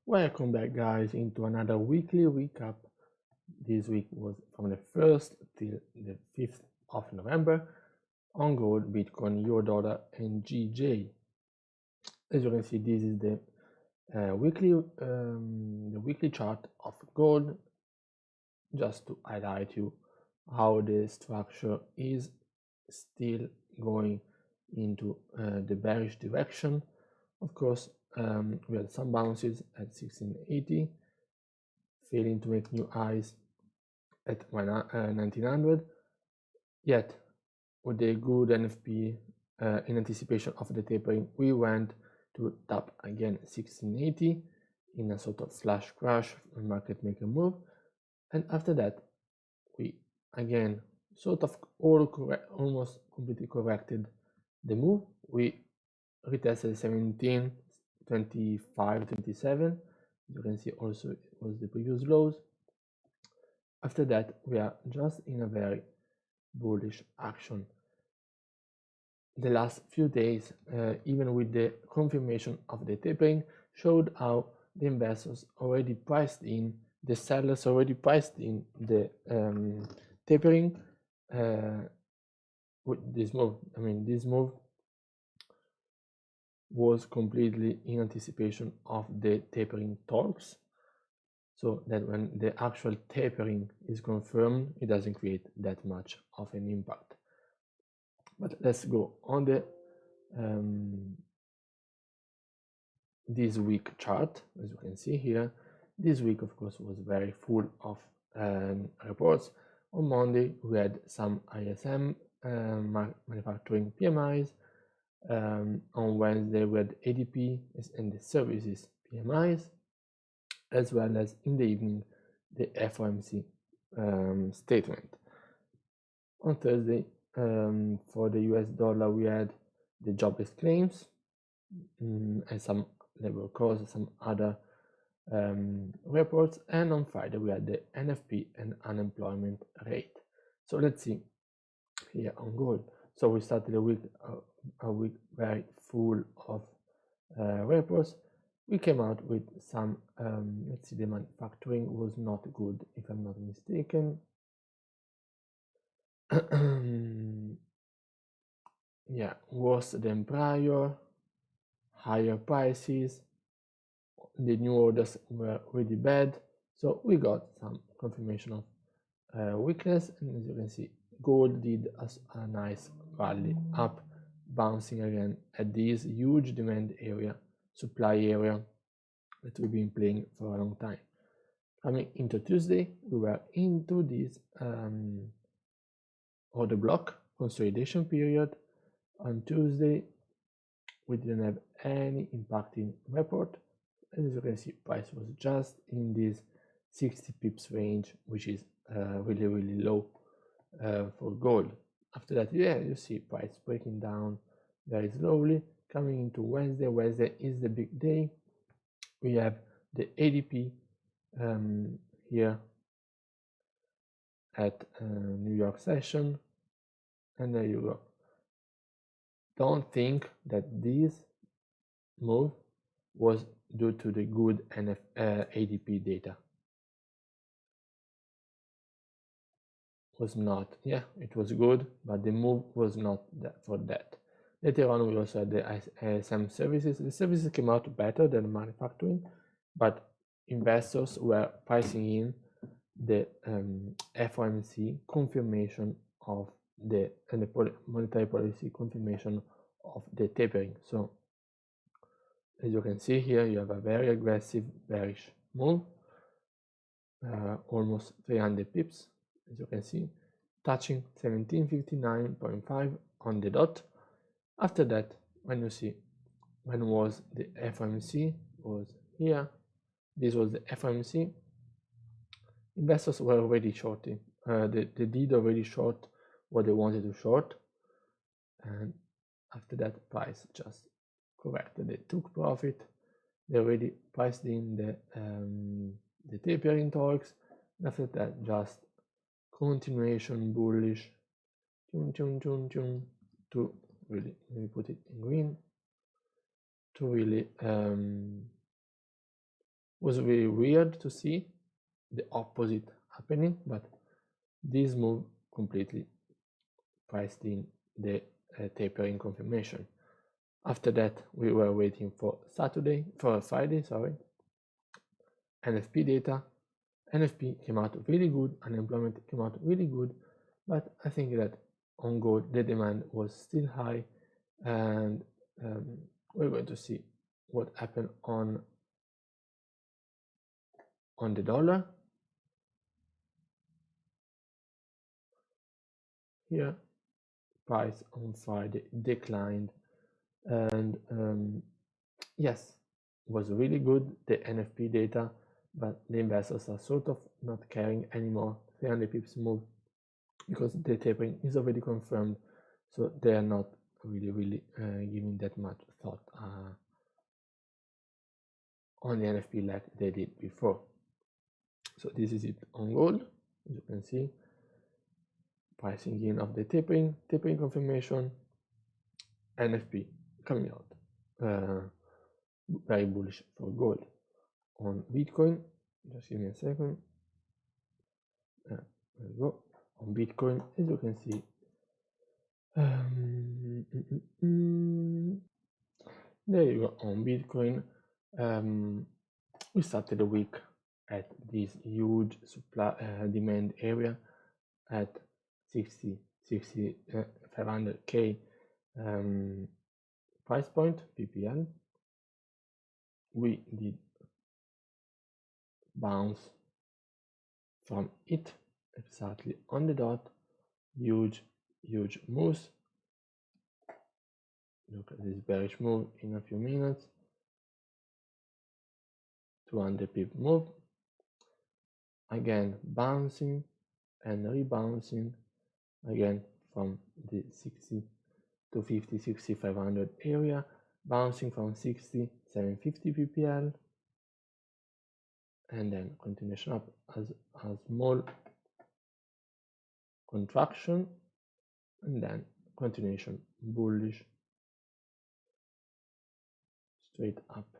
Welcome back, guys, into another weekly recap. This week was from the 1st till the 5th of November on gold, Bitcoin, Eurodollar, and GJ. As you can see, this is the weekly chart of gold. Just to highlight you how the structure is still going into the bearish direction. Of course, we had some bounces at 1680, failing to make new highs at 1900. Yet, with a good NFP in anticipation of the tapering, we went to tap again 1680 in a sort of flash crash market maker move, and after that we again sort of almost completely corrected the move. We retested 17, 25, 27. You can see also it was the previous lows. After that, we are just in a very bullish action. The last few days, even with the confirmation of the tapering, showed how the investors already priced in, the sellers already priced in the tapering with this move. I mean, this move was completely in anticipation of the tapering talks, so that when the actual tapering is confirmed, it doesn't create that much of an impact. But let's go on the this week chart. As you can see here, this week of course was very full of reports. On Monday we had some ISM manufacturing PMIs. On Wednesday we had ADP and the services PMIs, as well as in the evening the FOMC statement. On Thursday, for the US dollar, we had the jobless claims and some labor costs, some other reports, and on Friday we had the NFP and unemployment rate. So let's see here on gold. So we started a week very full of reports. We came out with some, let's see, the manufacturing was not good, if I'm not mistaken. Yeah, worse than prior, higher prices, the new orders were really bad, so we got some confirmation of weakness, and as you can see, gold did a nice rally up, bouncing again at this huge demand area, supply area that we've been playing for a long time. Coming into Tuesday, we were into this order block consolidation period. On Tuesday, we didn't have any impacting report. As you can see, price was just in this 60 pips range, which is really low for gold. After that, yeah, you see price breaking down very slowly. Coming into Wednesday, Wednesday is the big day. We have the ADP here at New York session, and there you go. Don't think that this move was due to the good ADP data. Was not. Yeah, it was good, but the move was not for that. Later on, we also had the ISM services. The services came out better than manufacturing, but investors were pricing in the FOMC confirmation of the monetary policy confirmation of the tapering. So as you can see here, you have a very aggressive bearish move, almost 300 pips, as you can see, touching 1759.5 on the dot. After that, when you see when was the FOMC, was here. This was the FOMC. Investors were already shorting. They did already short what they wanted to short, and after that price just corrected. They took profit. They already priced in the tapering talks, and after that just continuation bullish, to really, let me put it in green, to really Was really weird to see the opposite happening, but this move completely priced in the tapering confirmation. After that, we were waiting for Friday, NFP data. NFP came out really good, unemployment came out really good, but I think that on gold the demand was still high, and we're going to see what happened on the dollar. Here, price on Friday declined, and yes, was really good, the NFP data, but the investors are sort of not caring anymore. 300 pips move because the tapering is already confirmed, so they are not really giving that much thought on the NFP like they did before. So this is it on gold. As you can see, pricing in of the tapering confirmation, NFP coming out, very bullish for gold. On Bitcoin, just give me a second. There we go. On Bitcoin, as you can see, there you go. On Bitcoin, we started the week at this huge supply demand area at 500k price point PPL. We did bounce from it exactly on the dot. Huge moves. Look at this bearish move in a few minutes. 200 pip move. Again bouncing and rebouncing again from the 60 to 50, 6500 area, bouncing from 60, 750 ppl, and then continuation up as a small contraction, and then continuation bullish straight up.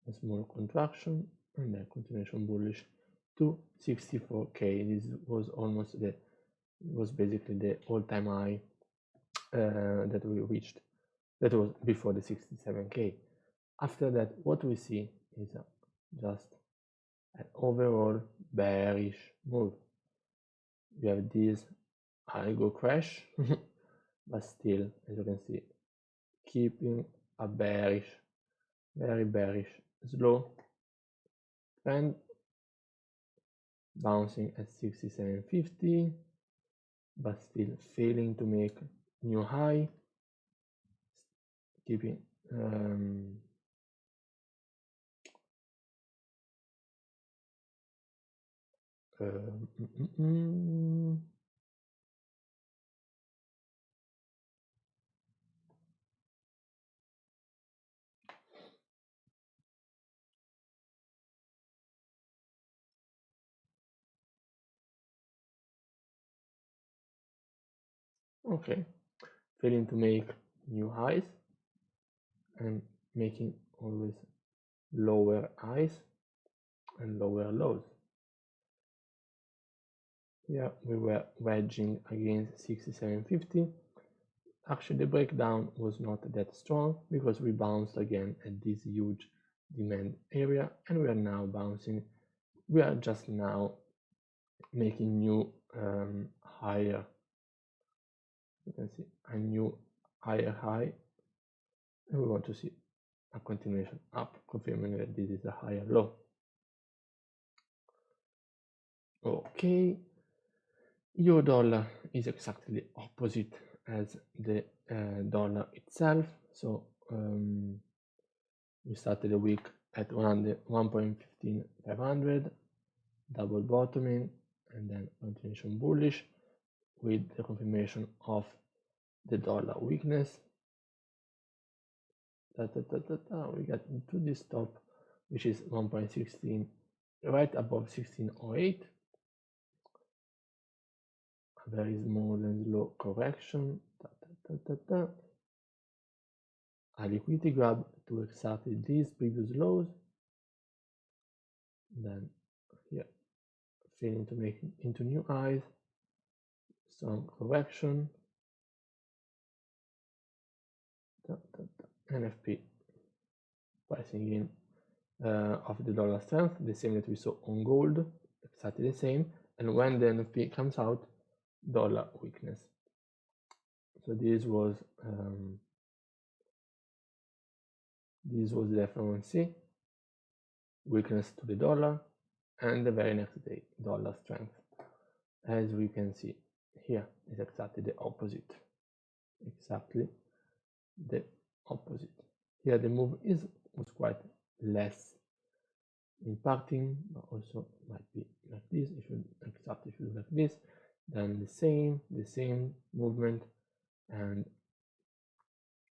A small contraction and then continuation bullish to 64k. This was basically the all-time high that we reached. That was before the 67k. After that, what we see is just an overall bearish move. We have this algo crash, but still, as you can see, keeping a bearish, very bearish, slow trend, bouncing at 6750, but still failing to make new high, keeping okay, failing to make new highs and making always lower highs and lower lows. Here we were wedging against 6750. Actually, the breakdown was not that strong because we bounced again at this huge demand area, and we are now bouncing. We are just now making new higher. You can see a new higher high, and we want to see a continuation up, confirming that this is a higher low. Okay, euro dollar is exactly opposite as the dollar itself. So we started the week at 1.15500, double bottoming, and then continuation bullish with the confirmation of the dollar weakness. We get to this top, which is 1.16, right above 1608. A very small and slow correction. a liquidity grab to exactly these previous lows, then here failing to make into new highs, strong correction, NFP pricing in of the dollar strength, the same that we saw on gold, exactly the same. And when the NFP comes out, dollar weakness. So this was the FOMC, weakness to the dollar, and the very next day, dollar strength. As we can see here, is exactly the opposite. Exactly the opposite. Here the move was quite less impacting, but also might be like this. If you do like this, then the same movement, and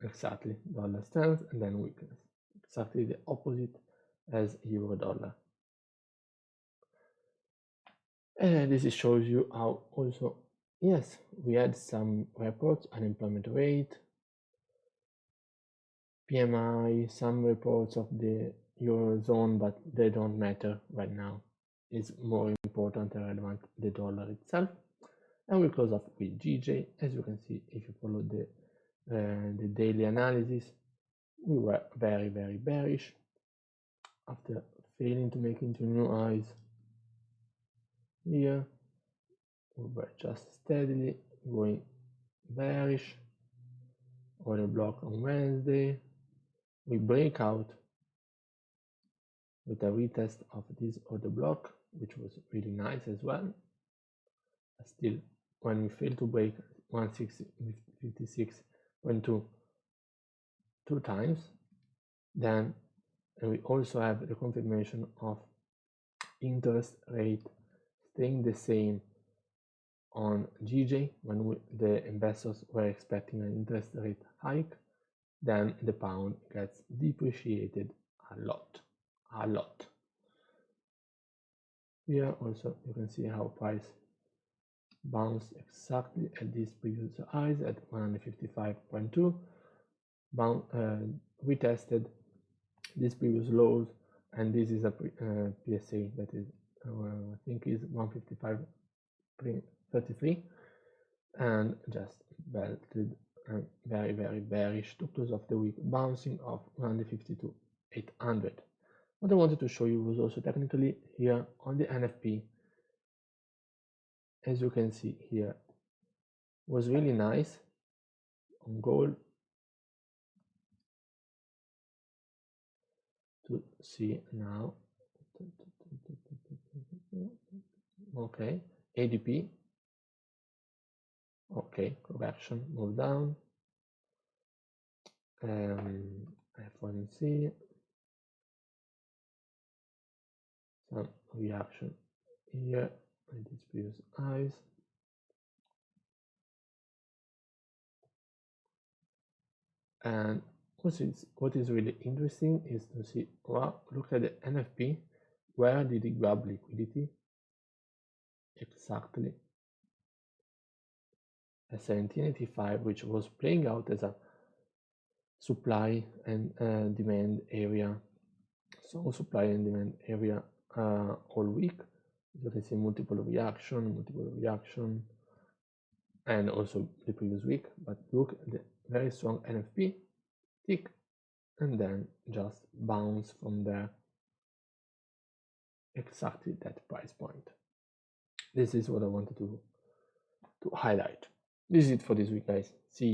exactly dollar strength and then weakness, exactly the opposite as euro dollar. And this shows you how also, yes, we had some reports, unemployment rate, PMI, some reports of the Eurozone, but they don't matter right now. It's more important and relevant the dollar itself. And we close off with GJ. As you can see, if you follow the daily analysis, we were very, very bearish after failing to make into new highs. Here we were just steadily going bearish. Order block on Wednesday, we break out with a retest of this order block, which was really nice as well. Still, when we fail to break 156.2 two times, then we also have the confirmation of interest rate staying the same on GJ when the investors were expecting an interest rate hike. Then the pound gets depreciated a lot. Here also you can see how price bounced exactly at these previous highs at 155.2, retested these previous lows, and this is a PSA that is I think is 155.33, and just belted very, very bearish to close off the week, bouncing off 152.800. What I wanted to show you was also technically here on the NFP. As you can see here, was really nice on gold to see now. Okay, ADP. Okay, correction, move down. FOMC, some reaction here at these previous highs. And what is really interesting is to see, well, look at the NFP. Where did it grab liquidity? Exactly at 1785, which was playing out as a supply and demand area. So supply and demand area all week. You can see multiple reaction, and also the previous week. But look at the very strong NFP tick, and then just bounce from there. Exactly that price point. This is what I wanted to highlight. This is it for this week, guys. See you.